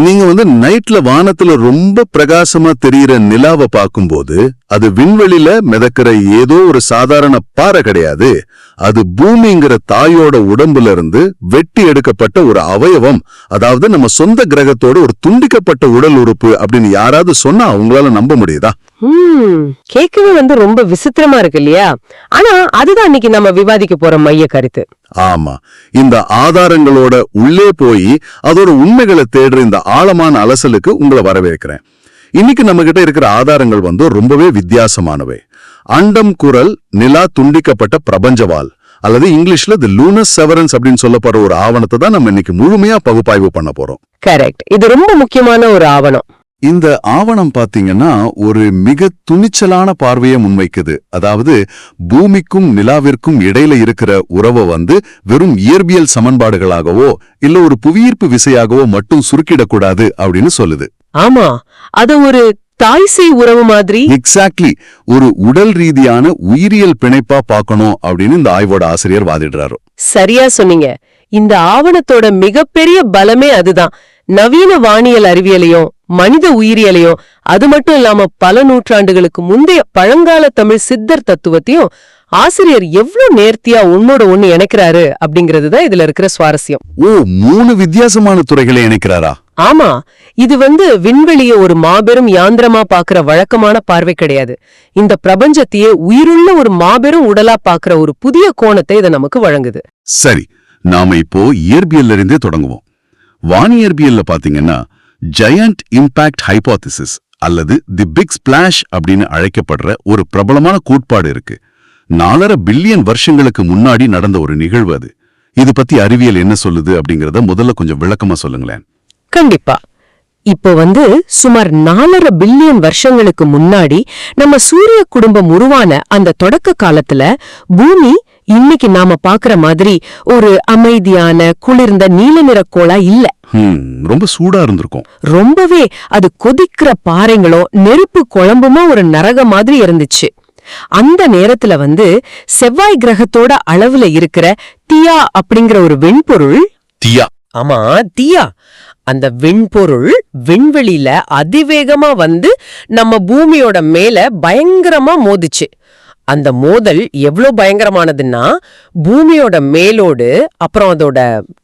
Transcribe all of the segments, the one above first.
நீங்க நைட்ல வானத்துல ரொம்ப பிரகாசமா தெரியிற நிலாவை பார்க்கும்போது அது விண்வெளியில மிதக்கிற ஏதோ ஒரு சாதாரண பாறை கிடையாது. அது பூமிங்கிற தாயோட உடம்புல இருந்து வெட்டி எடுக்கப்பட்ட ஒரு அவயவம். அதாவது நம்ம சொந்த கிரகத்தோட ஒரு துண்டிக்கப்பட்ட உடல் உறுப்பு அப்படின்னு யாராவது சொன்னா அவங்களால நம்ப முடியுதா? கேட்கவே ரொம்ப விசித்திரமா இருக்கு இல்லையா? ஆனா அதுதான் இன்னைக்கு நம்ம விவாதிக்க போற மைய கருத்து. ஆமா, இந்த ஆதாரங்களோட உள்ளே போய் அதோட உண்மைகளை தேடுற இந்த ஆழமான அலசலுக்கு உங்களை வரவேற்கிறேன். இன்னைக்கு நம்ம கிட்ட இருக்கிற ஆதாரங்கள் ரொம்பவே வித்தியாசமானவை. அண்டம் குரல் நிலா துண்டிக்கப்பட்ட பிரபஞ்சவால் அல்லது இங்கிலீஷ்ல தி லூனர் செவரன்ஸ் அப்படின்னு சொல்லப்படுற ஒரு ஆவணத்தை தான் நம்ம இன்னைக்கு முழுமையா பகுப்பாய்வு பண்ண போறோம். கரெக்ட். இது ரொம்ப முக்கியமான ஒரு ஆவணம். இந்த ஆவணம் பாத்தீங்கன்னா ஒரு மிக துணிச்சலான பார்வையை முன்வைக்குது. அதாவது பூமிக்கும் நிலாவிற்கும் இடையில இருக்கிற உறவை வெறும் இயற்பியல் சமன்பாடுகளாகவோ இல்ல ஒரு புவியீர்ப்பு விசையாகவோ மட்டும் சுருக்கிடக்கூடாது அப்படின்னு சொல்லுது. ஆமா, அது ஒரு தாய்சேய் உறவு மாதிரி. எக்ஸாக்ட்லி, ஒரு உடல் ரீதியான உயிரியல் பிணைப்பா பார்க்கணும் அப்படின்னு இந்த ஆய்வோட ஆசிரியர் வாதிடுறாரு. சரியா சொன்னீங்க. இந்த ஆவணத்தோட மிகப்பெரிய பலமே அதுதான். நவீன வானியல் அறிவியலையும் மனித உயிரியலையும் அது மட்டும் இல்லாம பல நூற்றாண்டுகளுக்கு முந்தைய பழங்கால தமிழ் சித்தர் தத்துவத்தையும் ஆசிரியர் எவ்வளவு நேர்த்தியா ஒன்னோட ஒண்ணு இணைக்கிறாரு அப்படிங்கறதுதான் இதுல இருக்கிற சுவாரஸ்யம். ஓ, 3 வித்தியாசமான துறைகளை இணைக்கிறாரா? ஆமா, இது விண்வெளிய ஒரு மாபெரும் யாந்திரமா பாக்குற வழக்கமான பார்வை கிடையாது. இந்த பிரபஞ்சத்தையே உயிருள்ள ஒரு மாபெரும் உடலா பாக்குற ஒரு புதிய கோணத்தை இதை நமக்கு வழங்குது. சரி, நாம இப்போ இயற்பியல்ல இருந்தே தொடங்குவோம். வானியற்பியல்ல பாத்தீங்கன்னா ஜெயண்ட் இம்பாக்ட் ஹைபோதிசிஸ் அல்லது தி பிக் ஸ்பிளாஷ் அப்படின்னு அழைக்கப்படுற ஒரு பிரபலமான கோட்பாடு இருக்கு. 4.5 பில்லியன் வருஷங்களுக்கு முன்னாடி நடந்த ஒரு நிகழ்வு அது. இது பத்தி அறிவியல் என்ன சொல்லுது அப்படிங்கறத முதல்ல கொஞ்சம் விளக்கமா சொல்லுங்களேன். கண்டிப்பா. இப்போ சுமார் 4.5 பில்லியன் வருஷங்களுக்கு முன்னாடி நம்ம சூரிய குடும்பம் உருவான அந்த தொடக்க காலத்துல பூமி இன்னைக்கு நாம பாக்குற மாதிரி ஒரு அமைதியான குளிர்ந்த நீல நிற கோளா இல்ல. ரொம்ப சூடா இருந்திருக்கும். ரொம்பவே. அது கொதிக்கிற பாறைங்களும் நெருப்பு குழம்புமா ஒரு நரக மாதிரி இருந்துச்சு. அந்த நேரத்துல செவ்வாய் கிரகத்தோட அளவுல இருக்கிற தியா அப்படிங்கிற ஒரு வெண்பொருள். தியா? ஆமா, தியா. அந்த வெண்பொருள் விண்வெளியில அதிவேகமா நம்ம பூமியோட மேல பயங்கரமா மோதிச்சு. அந்த மோதல் எவ்வளவு பயங்கரமானதுன்னா பூமியோட மேலோடு அப்புறம் அதோட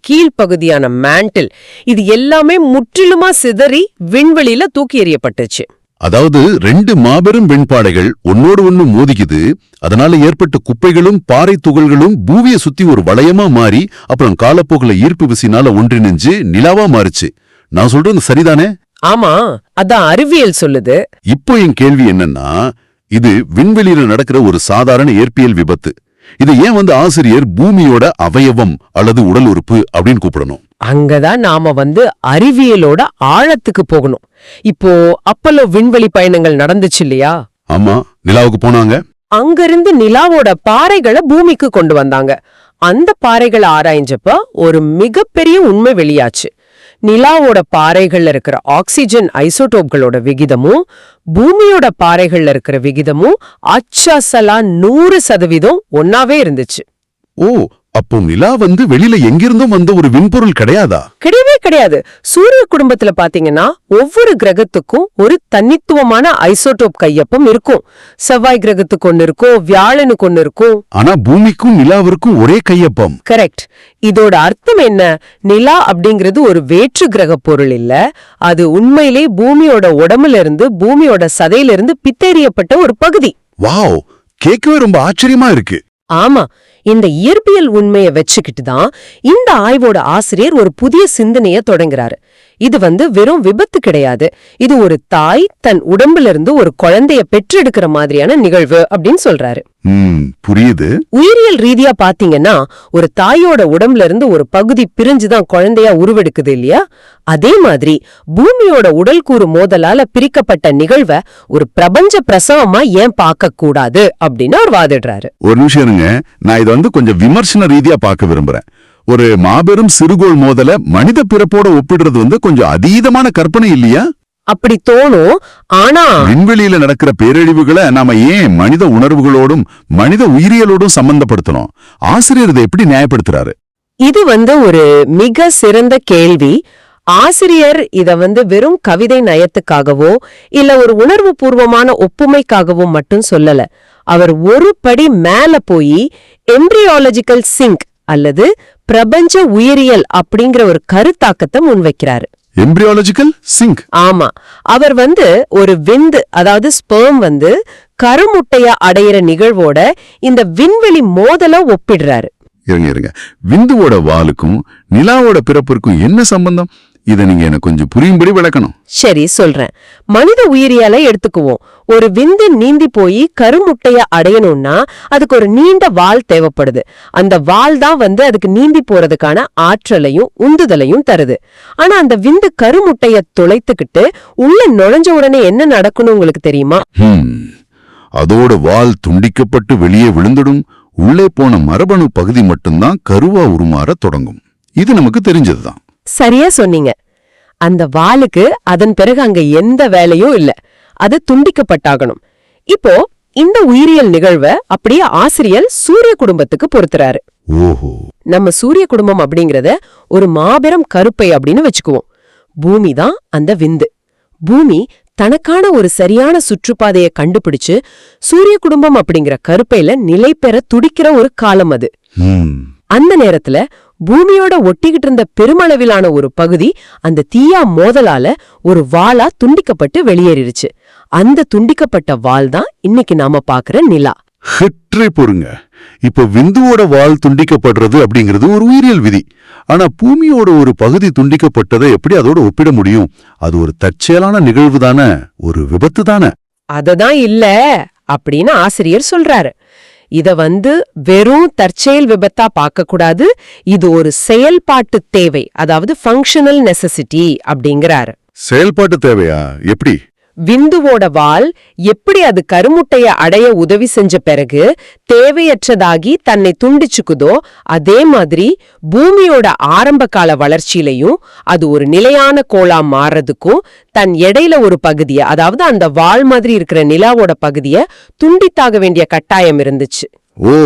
கீழ்ப்பகுதியான மேண்டில் இது எல்லாமே முற்றிலுமா சிதறி விண்வெளியில தூக்கி எறியப்பட்டுச்சு. அதாவது 2 மாபெரும் வெண்பாடைகள் ஒன்னோடு ஒண்ணு மோதிக்குது. அதனால ஏற்பட்ட குப்பைகளும் பாறை துகள்களும் பூமியை சுத்தி ஒரு வளையமா மாறி அப்புறம் காலப்போக்குல ஈர்ப்பு விசினால ஒன்றிணைஞ்சு நிலாவா மாறுச்சு. நான் சொல்றது சரிதானே? ஆமா, அதான் அறிவியல் சொல்லுது. இப்போ என் கேள்வி என்னன்னா, இது விண்வெளியில நடக்கிற ஒரு சாதாரண இயற்பியல் விபத்து. இது ஏன் ஆசிரியர் பூமியோட அவயவம் அல்லது உடல் உறுப்பு அப்படின்னு கூப்பிடணும்? அங்கதான் நாம அறிவியலோட ஆழத்துக்கு போகணும். இப்போ அப்பல்லோ விண்வெளி பயணங்கள் நடந்துச்சு இல்லையா? ஆமா, நிலாவுக்கு போனாங்க. அங்கிருந்து நிலாவோட பாறைகளை பூமிக்கு கொண்டு வந்தாங்க. அந்த பாறைகளை ஆராய்ஞ்சப்ப ஒரு மிகப்பெரிய உண்மை வெளியாச்சு. நிலாவோட பாறைகள்ல இருக்கிற ஆக்சிஜன் ஐசோடோப்களோட விகிதமும் பூமியோட பாறைகள்ல இருக்கிற விகிதமும் அச்சசலா 100% ஒன்னாவே இருந்துச்சு. ஓ, அப்போ நிலா வெளியில எங்கிருந்தும் வந்த ஒரு விண்பொருள் கிடையாதா? கிடையவே கிடையாது. சூரிய குடும்பத்துல பாத்தீங்கன்னா ஒவ்வொரு கிரகத்துக்கும் ஒரு தனித்துவமான ஐசோடோப் கையொப்பம் இருக்கும். செவ்வாய் கிரகத்துக்கு ஒன்னு இருக்கும், வியாழனுக்கு ஒன்னு இருக்கும். ஆனா பூமிக்கும் நிலாவிற்கும் ஒரே கையொப்பம். கரெக்ட். இதோட அர்த்தம் என்ன? நிலா அப்படிங்கிறது ஒரு வேற்று கிரக பொருள் இல்ல. அது உண்மையிலே பூமியோட உடம்புல இருந்து பூமியோட சதையில இருந்து பித்தேறியப்பட்ட ஒரு பகுதி. வாவ், கேட்கவே ரொம்ப ஆச்சரியமா இருக்கு. ஆமா, இந்த இயற்பியல் உண்மையை வச்சுக்கிட்டு தான் இந்த ஆய்வோட ஆசிரியர் ஒரு புதிய சிந்தனைய தொடங்குறாரு. இது வெறும் விபத்து கிடையாது. இது ஒரு தாய் தன் உடம்புல இருந்து ஒரு குழந்தைய பெற்றெடுக்கிற மாதிரியான நிகழ்வு அப்படின்னு சொல்றாரு. புரியுது. உயிரியல் ரீதியா பாத்தீங்கன்னா ஒரு தாயோட உடம்புல இருந்து ஒரு பகுதி பிரிஞ்சுதான் குழந்தையா உருவெடுக்குது இல்லையா? அதே மாதிரி பூமியோட உடல் கூறு மோதலால பிரிக்கப்பட்ட நிகழ்வை ஒரு பிரபஞ்ச பிரசவமா ஏன் பார்க்க கூடாது அப்படின்னு அவர் வாதிடுறாரு. ஒரு நிமிஷம் இருங்க, நான் இதை கொஞ்சம் விமர்சன ரீதியா பார்க்க விரும்புறேன். ஒரு மாபெரும் சிறுகோள் மோதல மனித பிறப்போட ஒப்பிடுறது கொஞ்சம் அதீதமான கற்பனை இல்லையா? அப்படி தோணும். ஆனா விண்வெளியில நடக்கிற பேரழிவுகளை நாம ஏன் மனித உணர்வுகளோடும் மனித உயிரியலோடும் சம்பந்தப்படுத்தணும்? ஆசிரியர் இதை எப்படி நியாயப்படுத்துறாரு? இது ஒரு மிக சிறந்த கேள்வி. ஆசிரியர் இத வெறும் கவிதை நயத்துக்காகவோ இல்ல ஒரு உணர்வு பூர்வமான ஒப்புமைக்காகவோ மட்டும் சொல்லல. அவர் ஒரு படி மேல போய் எம்பிரியாலஜிக்கல் சிங்க் அல்லது பிரபஞ்ச உயிரியல் அப்படிங்கிற ஒரு கருத்தாக்கத்தை முன்வைக்கிறாரு. Embryological sink? ஆமா. அவர் ஒரு விந்து, அதாவது ஸ்பெர்ம் கருமுட்டைய அடையிற நிகழ்வோட இந்த விண்வெளி மோதல ஒப்பிடுறாரு. இருங்க, விந்துவோட வாலுக்கும் நிலாவோட பிறப்பிற்கும் என்ன சம்பந்தம்? இதை நீங்க எனக்கு கொஞ்சம் புரியும்படி விளக்கணும். சரி, சொல்றேன். மனித உயிரியலை எடுத்துக்குவோம். ஒரு விந்து நீந்தி போய் கருமுட்டைய அடையணும்னா அதுக்கு ஒரு நீண்ட வால் தேவைப்படுது. அந்த வால் தான் அதுக்கு நீந்தி போறதுக்கான ஆற்றலையும் உந்துதலையும் தருது. ஆனா அந்த விந்து கருமுட்டைய துளைத்துக்கிட்டு உள்ள நுழைஞ்ச உடனே என்ன நடக்கணும் உங்களுக்கு தெரியுமா? அதோட வால் துண்டிக்கப்பட்டு வெளியே விழுந்துடும். உள்ளே போன மரபணு பகுதி மட்டும்தான் கருவா உருமாற தொடங்கும். இது நமக்கு தெரிஞ்சதுதான். சரியா சொன்னீங்க. அந்த வாலுக்கு அதன் பிறகு அங்க எந்த வேலையும் இல்ல. அது துண்டிக்கப்பட்டாகணும். இப்போ இந்த உயிரியல் நிகழ்வை அப்படியே ஆசிரியர் சூரிய குடும்பத்துக்கு பொறுத்துறாரு. ஓஹோ. நம்ம சூரிய குடும்பம் அப்படிங்கறத ஒரு மாபெரும் கருப்பை அப்படின்னு வச்சுக்குவோம். பூமி தான் அந்த விந்து. பூமி தனக்கான ஒரு சரியான சுற்றுப்பாதையை கண்டுபிடிச்சு சூரிய குடும்பம் அப்படிங்கிற கருப்பையில நிலை பெற துடிக்கிற ஒரு காலம் அது. அந்த நேரத்துல பூமியோட ஒட்டிக்கிட்டு இருந்த பெருமளவிலான ஒரு பகுதி அந்த தீயா மோதலால ஒரு வாளா துண்டிக்கப்பட்டு வெளியேறிடுச்சு. அந்த துண்டிக்கப்பட்ட வால் தான் இன்னைக்கு நாம பாக்குற நிலா. பொறுங்க. இப்ப விந்துவோட வால் துண்டிக்கப்படுறது அப்படிங்கிறது ஒரு உயிரியல் விதி. ஆனா பூமியோட ஒரு பகுதி துண்டிக்கப்பட்டதை எப்படி அதோட ஒப்பிட முடியும்? அது ஒரு தற்செயலான நிகழ்வு தானே, ஒரு விபத்து தானே? அததான் இல்ல அப்படின்னு ஆசிரியர் சொல்றாரு. இத வெறும் தற்செயல் விபத்தா பார்க்க கூடாது. இது ஒரு செயல்பாட்டு தேவை, அதாவது ஃபங்க்ஷனல் நெசசிட்டி அப்படிங்கிறாரு. செயல்பாட்டு தேவையா? எப்படி? விந்துவோட வால் எப்படி அது கருமுட்டைய அடைய உதவி செஞ்ச பிறகு தேவையற்றதாகி தன்னை துண்டிச்சுக்குதோ, அதே மாதிரி பூமியோட ஆரம்ப கால வளர்ச்சியிலையும் அது ஒரு நிலையான கோளா மாறுறதுக்கும் தன் எடையில ஒரு பகுதிய, அதாவது அந்த வால் மாதிரி இருக்கிற நிலாவோட பகுதிய துண்டித்தாக வேண்டிய கட்டாயம் இருந்துச்சு. ஓ,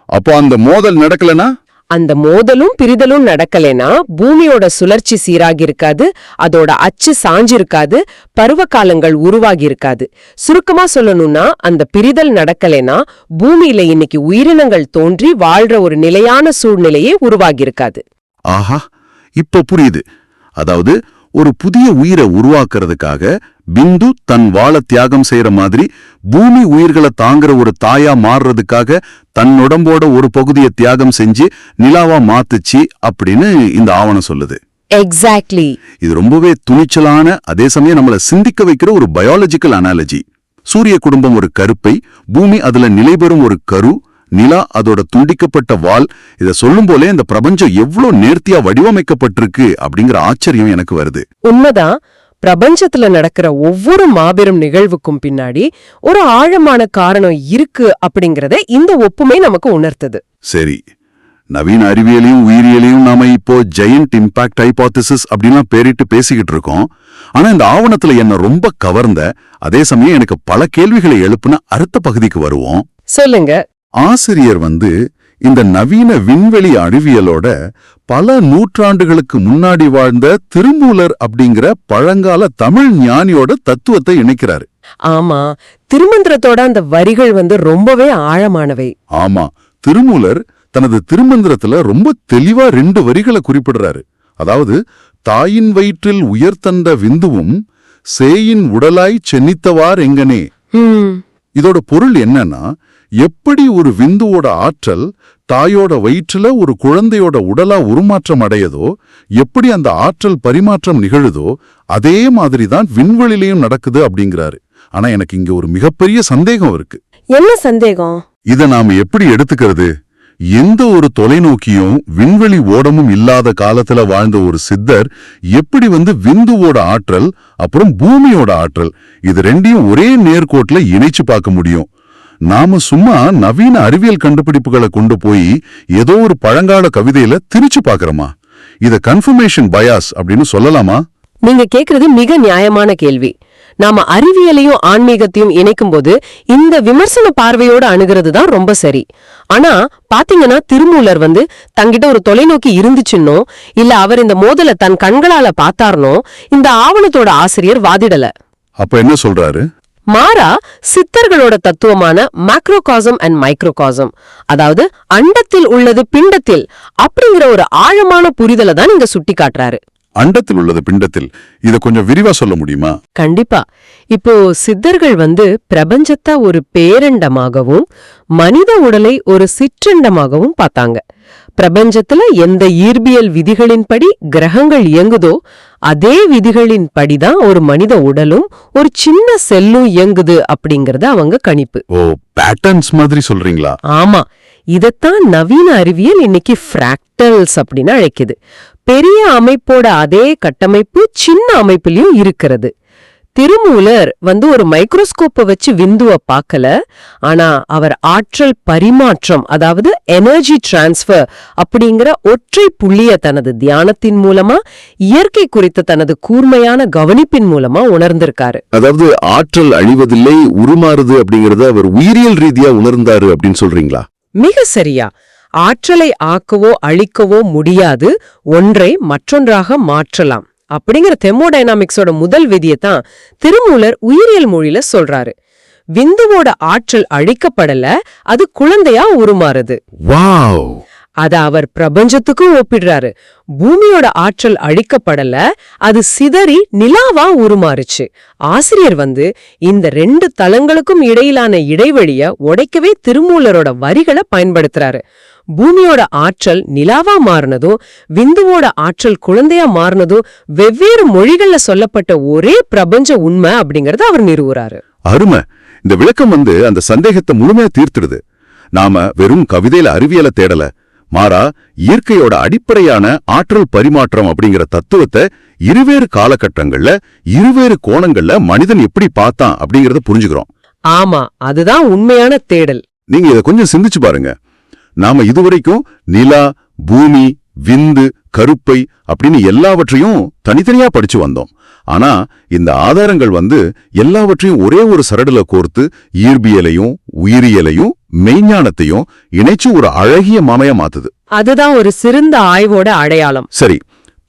அப்போ அந்த மோதல் நடக்கலனா? அந்த மோதலும் பிரிதலும் நடக்கலைனா பூமியோட சுழற்சி சீராகி இருக்காது, அதோட அச்சு சாஞ்சிருக்காது, பருவ காலங்கள் உருவாகி இருக்காது. சுருக்கமா சொல்லணும்னா அந்த பிரிதல் நடக்கலைனா பூமியில இன்னைக்கு உயிரினங்கள் தோன்றி வாழ்ற ஒரு நிலையான சூழ்நிலையே உருவாகி இருக்காது. ஆஹா, இப்ப புரியுது. அதாவது ஒரு புதிய உயிரை உருவாக்குறதுக்காக பிந்து தன் வாழ தியாகம் செய்யற மாதிரி பூமி உயிர்களை தாங்குற ஒரு தாயா மாறுறதுக்காக தன் உடம்போட ஒரு பகுதியை தியாகம் செஞ்சு நிலாவா மாத்துச்சு அப்படின்னு இந்த ஆவணம் சொல்லுது. எக்ஸாக்ட்லி. இது ரொம்பவே துணிச்சலான, அதே சமயம் நம்மள சிந்திக்க வைக்கிற ஒரு பயாலஜிக்கல் அனாலஜி. சூரிய குடும்பம் ஒரு கருப்பை, பூமி அதுல நிலைபெறும் ஒரு கரு, நிலா அதோட துண்டிக்கப்பட்ட வால். இத சொல்லும் போலே இந்த பிரபஞ்சம் எவ்வளவு நேர்த்தியா வடிவமைக்கப்பட்டிருக்கு அப்படிங்கிற ஆச்சரியம் எனக்கு வருது. உண்மைதான். பிரபஞ்சத்துல நடக்கிற ஒவ்வொரு மாபெரும் நிகழ்வுக்கும் பின்னாடி ஒரு ஆழமான காரணம் இருக்கு அப்படிங்கறத இந்த ஒப்புமை நமக்கு உணர்த்துது. சரி, நவீன அறிவியலையும் உயிரியலையும் நாம இப்போ ஜெயண்ட் இம்பாக்ட் ஹைபோதசிஸ் அப்படின்லாம் பேரிட்டு பேசிக்கிட்டு இருக்கோம். ஆனா இந்த ஆவணத்துல என்ன ரொம்ப கவர்ந்த, அதே சமயம் எனக்கு பல கேள்விகளை எழுப்புன அடுத்த பகுதிக்கு வருவோம். சொல்லுங்க. ஆசிரியர் இந்த நவீன விண்வெளி அறிவியலோட பல நூற்றாண்டுகளுக்கு முன்னாடி வாழ்ந்த திருமூலர் அப்படிங்கிற பழங்கால தமிழ் ஞானியோட தத்துவத்தை இணைக்கிறாரு. ஆமா, திருமந்திரத்தோட அந்த வரிகள் ரொம்பவே ஆழமானவை. ஆமா, திருமூலர் தனது திருமந்திரத்துல ரொம்ப தெளிவா 2 வரிகளை குறிப்பிடுறாரு. அதாவது, தாயின் வயிற்றில் உயர்த்தந்த விந்துவும் சேயின் உடலாய் சென்னித்தவார் எங்கனே. இதோட பொருள் என்னன்னா, எப்படி ஒரு விந்துவோட ஆற்றல் தாயோட வயிற்றுல ஒரு குழந்தையோட உடலா உருமாற்றம் அடையதோ, எப்படி அந்த ஆற்றல் பரிமாற்றம் நிகழுதோ, அதே மாதிரிதான் விண்வெளிலையும் நடக்குது அப்படிங்கிறாரு. ஆனா எனக்கு இங்க ஒரு மிகப்பெரிய சந்தேகம் இருக்கு. என்ன சந்தேகம்? இத நாம எப்படி எடுத்துக்கிறது? எந்த ஒரு தொலைநோக்கியும் விண்வெளி ஓடமும் இல்லாத காலத்துல வாழ்ந்த ஒரு சித்தர் எப்படி விந்துவோட ஆற்றல் அப்புறம் பூமியோட ஆற்றல் இது ரெண்டையும் ஒரே நேர்கோட்டுல இணைச்சு பார்க்க முடியும்? நாம சும்மா நவீன அறிவியல் கண்டுபிடிப்புகளை கொண்டு போய் ஏதோ ஒரு பழங்கால கவிதையில திரிச்சு பாக்குறோமா? இத கன்ஃபர்மேஷன் பயாஸ் அப்படின்னு சொல்லலாமா? நீங்க கேக்குறது மிக நியாயமான கேள்வி. நாம அறிவியலையும் ஆன்மீகத்தையும் இணைக்கும் போது இந்த விமர்சன பார்வையோட அணுகிறது தான் ரொம்ப சரி. ஆனா பாத்தீங்கன்னா திருமூலர் தங்கிட்ட ஒரு தொலைநோக்கி இருந்துச்சுன்னோ இல்ல அவர் இந்த மோதலை தன் கண்களால பார்த்தார்னோ இந்த ஆவணத்தோட ஆசிரியர் வாதிடல. அப்ப என்ன சொல்றாரு? மாறா சித்தர்களோட தத்துவமான மேக்ரோகாசம் அண்ட் மைக்ரோகாசம், அதாவது அண்டத்தில் உள்ளது பிண்டத்தில் அப்படிங்கிற ஒரு ஆழமான புரிதலை தான் இங்க சுட்டி காட்டுறாரு. அண்டத்தில் உள்ளது பிண்டத்தில், இத கொஞ்சம் விரிவா சொல்ல முடியுமா? கண்டிப்பா. இப்போ சித்தர்கள் பிரபஞ்சத்தை ஒரு பேரண்டமாகவும் மனித உடலை ஒரு சிற்றண்டமாகவும் பார்த்தாங்க. பிரபஞ்சத்துல எந்த இயற்பியல் விதிகளின்படி கிரகங்கள் இயங்குதோ அதே விதிகளின் படிதான் ஒரு மனித உடலும் ஒரு சின்ன செல்லும் இயங்குது அப்படிங்கறது அவங்க கணிப்பு. ஓ, பேட்டர்ன்ஸ் மாதிரி சொல்றீங்களா? ஆமா, இதத்தான் நவீன அறிவியல் இன்னைக்கு ஃப்ராக்டல்ஸ் அப்படின்னு அழைக்குது. பெரிய அமைப்போட அதே கட்டமைப்பு சின்ன அமைப்பிலையும் இருக்கிறது. திருமூலர் ஒரு மைக்ரோஸ்கோப்பை வச்சு விந்துவ பார்க்கல, ஆனா அவர் ஆற்றல் பரிமாற்றம், அதாவது எனர்ஜி டிரான்ஸ்பர் அப்படிங்கிற ஒற்றை புள்ளிய தனது தியானத்தின் மூலமா இயற்கை குறித்த தனது கூர்மையான கவனிப்பின் மூலமா உணர்ந்திருக்காரு. அதாவது ஆற்றல் அழிவதில்லை, உருமாறுது அப்படிங்கறத அவர் உயிரியல் ரீதியா உணர்ந்தாரு அப்படின்னு சொல்றீங்களா? மிக சரியா. ஆற்றலை ஆக்கவோ அழிக்கவோ முடியாது, ஒன்றை மற்றொன்றாக மாற்றலாம் அப்படிங்கிற தெர்மோடைனாமிக்ஸோட முதல் விதியைத்தான் திருமூலர் உயிரியல் மொழியில சொல்றாரு. விந்துவோட ஆற்றல் அழிக்கப்படல, அது குழந்தையா உருமாறுது. வாவ்! அத அவர் பிரபஞ்சத்துக்கும் ஒப்பிடுறாரு. பூமியோட ஆற்றல் அழிக்கப்படல, அது சிதறி நிலாவா உருமாறுச்சு. ஆசிரியர் இந்த 2 தளங்களுக்கும் இடையிலான இடைவெளிய உடைக்கவே திருமூலரோட வரிகளை பயன்படுத்துறாரு. பூமியோட ஆற்றல் நிலாவா மாறினதும் விந்துவோட ஆற்றல் குழந்தையா மாறினதும் வெவ்வேறு மொழிகள்ல சொல்லப்பட்ட ஒரே பிரபஞ்ச உண்மை அப்படிங்கறத அவர் நிறுவுறாரு. அருமை! இந்த விளக்கம் அந்த சந்தேகத்தை முழுமையா தீர்த்துடுது. நாம வெறும் கவிதையில அறிவியலை தேடல, மாறா இயற்கையோட அடிப்படையான ஆற்றல் பரிமாற்றம் அப்படிங்கிற தத்துவத்தை இருவேறு காலகட்டங்கள்ல இருவேறு கோணங்கள்ல மனிதன் எப்படி பார்த்தான் அப்படிங்கறத புரிஞ்சுக்கிறோம். ஆமா, அதுதான் உண்மையான தேடல். நீங்க இதை கொஞ்சம் சிந்திச்சு பாருங்க. நாம இதுவரைக்கும் நிலா, பூமி, விந்து, கருப்பை அப்படின்னு எல்லாவற்றையும் தனித்தனியா படிச்சு வந்தோம். ஆனா இந்த ஆதாரங்கள் எல்லாவற்றையும் ஒரே ஒரு சரடுல கோர்த்து இயற்பியலையும் உயிரியலையும் மெய்ஞானத்தையும் இணைச்சு ஒரு அழகிய மாமையா மாத்துது. அதுதான் ஒரு சிறந்த ஆய்வோட அடையாளம். சரி,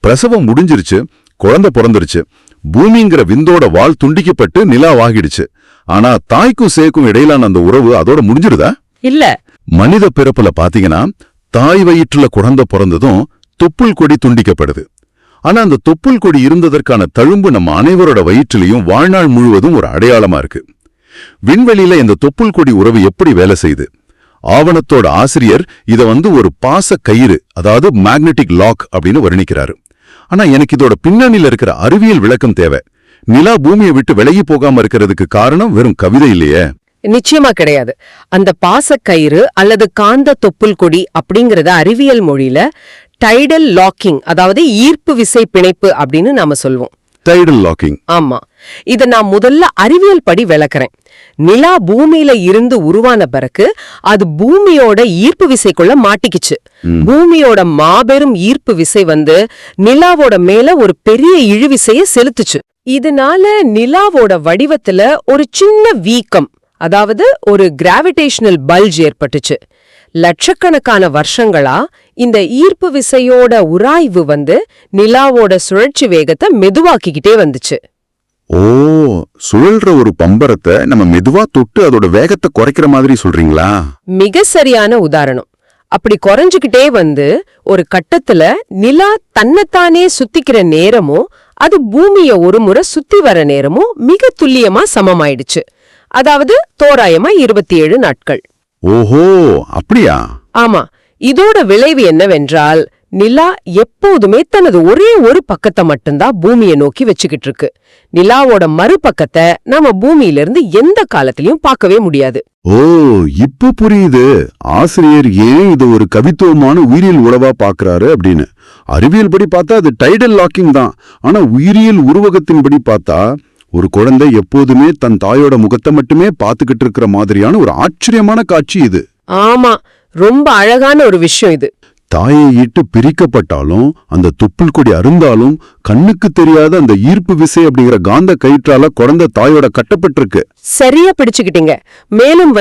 பிரசவம் முடிஞ்சிருச்சு, குழந்தை பிறந்துருச்சு, பூமிங்கிற விந்தோட வால் துண்டிக்கப்பட்டு நிலாவாகிடுச்சு. ஆனா தாய்க்கும் சேக்கும் இடையிலான அந்த உறவு அதோட முடிஞ்சிருதா? இல்ல. மனித பிறப்புல பாத்தீங்கன்னா தாய் வயிற்றுல குழந்தை பிறந்ததும் தொப்புள் கொடி துண்டிக்கப்படுது. ஆனா அந்த தொப்புள் கொடி இருந்ததற்கான தழும்பு நம்ம அனைவரோட வயிற்றிலையும் வாழ்நாள் முழுவதும் ஒரு அடையாளமா இருக்கு. விண்வெளியில இந்த தொப்புள் கொடி உறவு எப்படி வேலை செய்யுது? ஆவணத்தோட ஆசிரியர் இத ஒரு பாச கயிறு, அதாவது மேக்னெட்டிக் லாக் அப்படின்னு வர்ணிக்கிறாரு. ஆனா எனக்கு இதோட பின்னணியில இருக்கிற அறிவியல் விளக்கம் தேவை. நிலா பூமியை விட்டு விலகி போகாம இருக்கிறதுக்கு காரணம் வெறும் கவிதை இல்லையே. நிச்சயமா கிடையாது. அந்த பாசக்கயிறு அல்லது காந்த தொப்புள் கொடி அப்படிங்கறத அறிவியல் மொழியில டைடல் லாக்கிங், அதாவது ஈர்ப்பு விசை பிணைப்பு அப்படின்னு நாம சொல்வோம். Tidal locking. ஆமா, இத நான் முதல்ல அறிவியல் படி விளக்குறேன். நிலா பூமியில இருந்து உருவான பிறகு அது பூமியோட ஈர்ப்பு விசைக்குள்ள மாட்டிக்கிச்சு. பூமியோட மாபெரும் ஈர்ப்பு விசை நிலாவோட மேல ஒரு பெரிய இழுவிசைய செலுத்துச்சு. இதனால நிலாவோட வடிவத்துல ஒரு சின்ன வீக்கம், அதாவது ஒரு கிராவிடேஷனல் பல்ஜ் ஏற்பட்டுச்சு. லட்சக்கணக்கான வருஷங்களா இந்த ஈர்ப்பு விசையோட உராய்வு நிலாவோட சுழற்சி வேகத்தை மெதுவாக்கிக்கிட்டே வந்துச்சு. ஓ, சுழல்ற ஒரு பம்பரத்தை நம்ம மெதுவா தொட்டு அதோட வேகத்தை குறைக்கிற மாதிரி சொல்றீங்களா? மிக சரியான உதாரணம். அப்படி குறைஞ்சுக்கிட்டே ஒரு கட்டத்துல நிலா தன்னைத்தானே சுத்திக்கிற நேரமும் அது பூமிய ஒரு முறை சுத்தி வர நேரமும் மிக துல்லியமா சமமாயிடுச்சு. அதாவது தோராயமா 27 நாட்கள். ஓஹோ, அப்படியா? ஆமா. இதோட விளைவு என்னவென்றால் நிலா எப்போதுமே தனது ஒரே ஒரு பக்கத்தை மட்டும்தான் பூமியை நோக்கி வச்சுக்கிட்டு இருக்கு. நிலாவோட மறுபக்கத்தை நாம பூமியிலிருந்து எந்த காலத்திலயும் பார்க்கவே முடியாது. ஓ, இப்ப புரியுது ஆசிரியர் ஏன் இது ஒரு கவித்துவமான உயிரியல் உறவா பாக்குறாரு அப்படின்னு. அறிவியல் படி பார்த்தா அது டைடல் லாக்கிங் தான். ஆனா உயிரியல் உருவகத்தின்படி பார்த்தா ஒரு குழந்தை எப்போதுமே தன் தாயோட முகத்தை மட்டுமே பாத்துக்கிட்டு இருக்கிற மாதிரியான ஒரு ஆச்சரியமான காட்சி இது. ஆமா, ரொம்ப அழகான ஒரு விஷயம் இது. தாயை ஈட்டு பிரிக்கப்பட்டாலும் அந்த தொப்புள் கொடி அருந்தாலும் கண்ணுக்கு தெரியாத அந்த ஈர்ப்பு விசை அப்படிங்கிற காந்த கயிற்றால குழந்தை தாயோட கட்டப்பட்டிருக்கு. சரியா பிடிச்சுக்கிட்டீங்க. மேலும்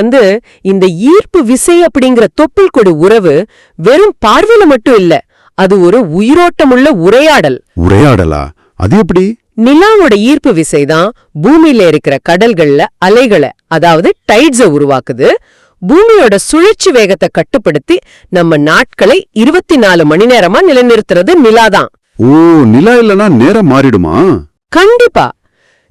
இந்த ஈர்ப்பு விசை அப்படிங்கிற தொப்புள் கொடி உறவு வெறும் பார்வையில மட்டும் இல்ல, அது ஒரு உயிரோட்டமுள்ள உரையாடல். உரையாடலா? அது எப்படி? நிலாவோட ஈர்ப்பு விசைதான் பூமியில இருக்கிற கடல்கள்ல அலைகளை, அதாவது டைட்ஸ உருவாக்குது. பூமியோட சுழற்சி வேகத்தை கட்டுப்படுத்தி நம்ம நாட்களை 24 மணி நேரமா நிலைநிறுத்துறது நிலாதான். ஓ, நிலா இல்லனா நேரம் மாறிடுமா? கண்டிப்பா.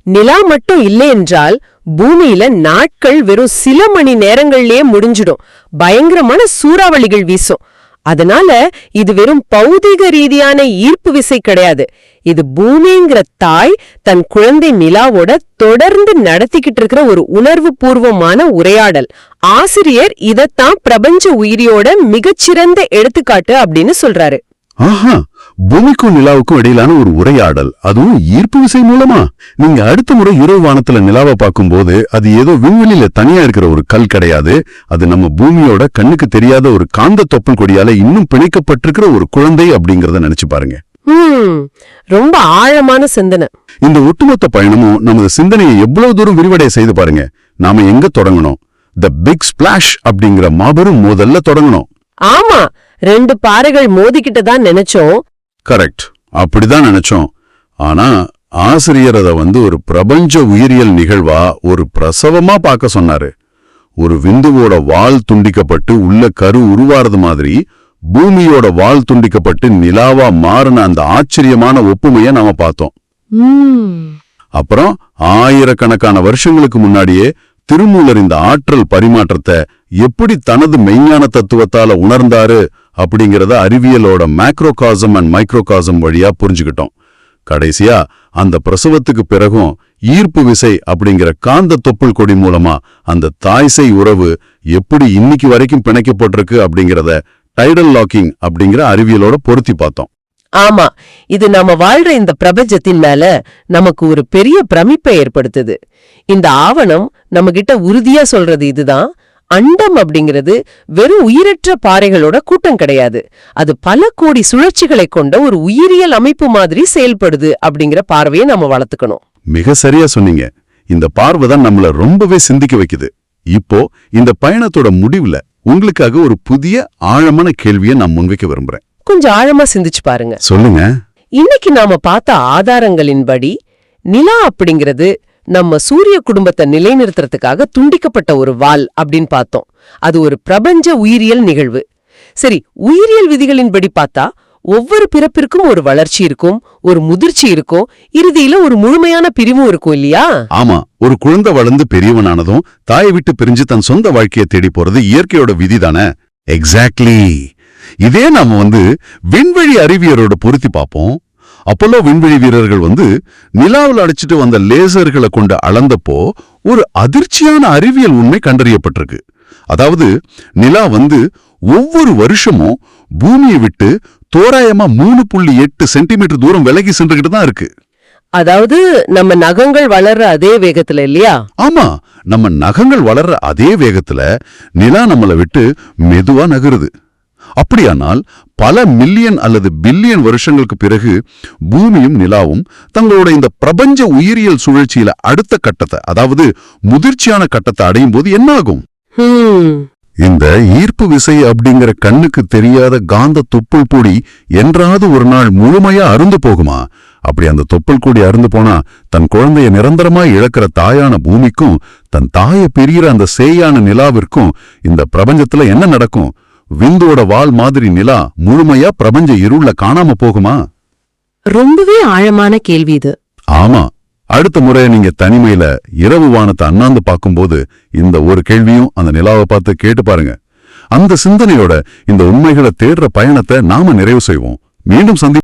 நிலா மட்டும் இல்லை என்றால் பூமியில நாட்கள் வெறும் சில மணி நேரங்கள்லயே முடிஞ்சிடும். பயங்கரமான சூறாவளிகள் வீசும். அதனால இது வெறும் பௌதிக ரீதியான ஈர்ப்பு விசை கிடையாது. இது பூமிங்கிற தாய் தன் குழந்தை நிலாவோட தொடர்ந்து நடத்திக்கிட்டு இருக்கிற ஒரு உணர்வு பூர்வமான உரையாடல். ஆசிரியர் இதத்தான் பிரபஞ்ச உயிரியோட மிகச்சிறந்த எடுத்துக்காட்டு அப்படின்னு சொல்றாரு. ஆஹா, பூமிக்கும் நிலாவுக்கும் இடையிலான ஒரு உரையாடல், அதுவும் ஈர்ப்பு விசை மூலமா. நீங்க அடுத்த முறை இரவு வானத்துல நிலாவை பார்க்கும்போது அது ஏதோ விண்வெளியில தனியா இருக்கிற ஒரு கல் கிடையாது. அது நம்ம பூமியோட கண்ணுக்கு தெரியாத ஒரு காந்த தொப்புள் கொடியால இன்னும் பிணைக்கப்பட்டிருக்கிற ஒரு குழந்தை அப்படிங்கறத நினைச்சு பாருங்க. ரொம்ப ஆழமான சிந்தனை. இந்த ஒட்டுமொத்த பயணமும் நமது சிந்தனையை எவ்வளவு தூரம் விரிவடைய செய்து பாருங்க. நாம எங்க தொடங்கணும்? தி பிக் ஸ்பிளாஷ் அப்படிங்கிற மாபெரும் மோதல்ல தொடங்கணும். ஆமா, 2 பாறைகள் மோதிக்கிட்டு தான் நினைச்சோம். கரெக்ட், அப்படிதான் நினைச்சோம். ஆனா ஆசிரியர் அதை ஒரு பிரபஞ்ச உயிரியல் நிகழ்வா, ஒரு பிரசவமா பார்க்க சொன்னாரு. ஒரு விந்துவோட வால் துண்டிக்கப்பட்டு உள்ள கரு உருவாறது மாதிரி பூமியோட வால் துண்டிக்கப்பட்டு நிலாவா மாறின அந்த ஆச்சரியமான ஒப்புமைய நாம பார்த்தோம். அப்புறம் ஆயிரக்கணக்கான வருஷங்களுக்கு முன்னாடியே திருமூலர் இந்த ஆற்றல் பரிமாற்றத்தை எப்படி தனது மெய்ஞான தத்துவத்தால உணர்ந்தாரு அப்படிங்கறத அறிவியலோட மேக்ரோகாசம் அண்ட் மைக்ரோகாசம் வழியா புரிஞ்சுக்கிட்டோம். கடைசியா அந்த பிரசவத்துக்கு பிறகும் ஈர்ப்பு விசை அப்படிங்கிற காந்த தொப்புள் கொடி மூலமா அந்த தாய்சை உறவு எப்படி இன்னைக்கு வரைக்கும் பிணைக்கப்பட்டிருக்கு அப்படிங்கறத டைடல் லாக்கிங் அப்படிங்கிற அறிவியலோட பொருத்தி பார்த்தோம். ஆமா, இது நாம வாழ்ற இந்த பிரபஞ்சத்தின் மேல நமக்கு ஒரு பெரிய பிரமிப்பை ஏற்படுத்துது. இந்த ஆவணம் நம்ம கிட்ட உறுதியா சொல்றது இதுதான்: அண்டம் அப்படிங்கிறது வெறும் உயிரற்ற பாறைகளோட கூட்டம் கிடையாது. அது பல கோடி சுழற்சிகளை கொண்ட ஒரு உயிரியல் அமைப்பு மாதிரி செயல்படுது அப்படிங்கிற பார்வையை நம்ம வளர்த்துக்கணும். மிக சரியா சொன்னீங்க. இந்த பார்வை தான் நம்மள ரொம்பவே சிந்திக்க வைக்குது. இப்போ இந்த பயணத்தோட முடிவுல உங்களுக்காக ஒரு புதிய ஆழமான கேள்வியை நான் முன்வைக்க விரும்புறேன். கொஞ்சம் ஆழமா சிந்திச்சு பாருங்க. சொல்லுங்க. இன்னைக்கு நாம பார்த்த ஆதாரங்களின்படி நிலா அப்படிங்கிறது நம்ம சூரிய குடும்பத்தை நிலைநிறுத்துறதுக்காக துண்டிக்கப்பட்ட ஒரு வால் அப்படின்னு பார்த்தோம். அது ஒரு பிரபஞ்ச உயிரியல் நிகழ்வு. சரி, உயிரியல் விதிகளின்படி பார்த்தா ஒவ்வொரு பிறப்பிற்கும் ஒரு வளர்ச்சி இருக்கும், ஒரு முதிர்ச்சி இருக்கும், இறுதியில ஒரு முழுமையான பிரிவும் இருக்கும் இல்லையா? ஆமா, ஒரு குழந்தை வளர்ந்து பெரியவனானதும் தாயை விட்டு பிரிஞ்சு தன் சொந்த வாழ்க்கையை தேடி போறது இயற்கையோட விதி தானே? எக்ஸாக்ட்லி. இதே நாம விண்வெளி அறிவியரோட பொருத்தி பார்ப்போம். அப்போலோ விண்வெளி வீரர்கள் நிலாவில் அடிச்சிட்டு வந்த லேசர்களை கொண்டு அளந்தப்போ ஒரு அதிர்ச்சியான அறிவியல் உண்மை கண்டறியப்பட்டிருக்கு. அதாவது நிலா ஒவ்வொரு வருஷமும் பூமியை விட்டு தோராயமா 3.8 சென்டிமீட்டர் தூரம் விலகி சென்றுகிட்டு தான் இருக்கு. அதாவது நம்ம நகங்கள் வளர்ற அதே வேகத்துல இல்லையா? ஆமா, நம்ம நகங்கள் வளர்ற அதே வேகத்துல நிலா நம்மளை விட்டு மெதுவா நகருது. அப்படியானால் பல மில்லியன் அல்லது பில்லியன் வருஷங்களுக்கு பிறகு பூமியும் நிலாவும் தங்களோட இந்த பிரபஞ்ச உயிரியல் சுழற்சியில அடுத்த கட்டத்தை, அதாவது முதிர்ச்சியான கட்டத்தை அடையும் போது என்ன ஆகும்? இந்த ஈர்ப்பு விசை அப்படிங்கிற கண்ணுக்கு தெரியாத காந்த தொப்புள் கொடி என்றாவது ஒரு நாள் முழுமையா அருந்து போகுமா? அப்படி அந்த தொப்புள் கொடி அருந்து போனா தன் குழந்தைய நிரந்தரமாய் இழக்கிற தாயான பூமிக்கும் தன் தாயை பிரிகிற அந்த சேயான நிலாவிற்கும் இந்த பிரபஞ்சத்துல என்ன நடக்கும்? விந்தோட வால் மாதிரி நிலா முழுமையா பிரபஞ்ச இருள காணாம போகுமா? ரொம்பவே ஆழமான கேள்வி இது. ஆமா, அடுத்த முறை நீங்க தனிமையில இரவு வானத்தை அண்ணாந்து பார்க்கும்போது இந்த ஒரு கேள்வியும் அந்த நிலாவை பார்த்து கேட்டு பாருங்க. அந்த சிந்தனையோட இந்த உண்மைகளை தேடுற பயணத்தை நாம நிறைவு செய்வோம். மீண்டும்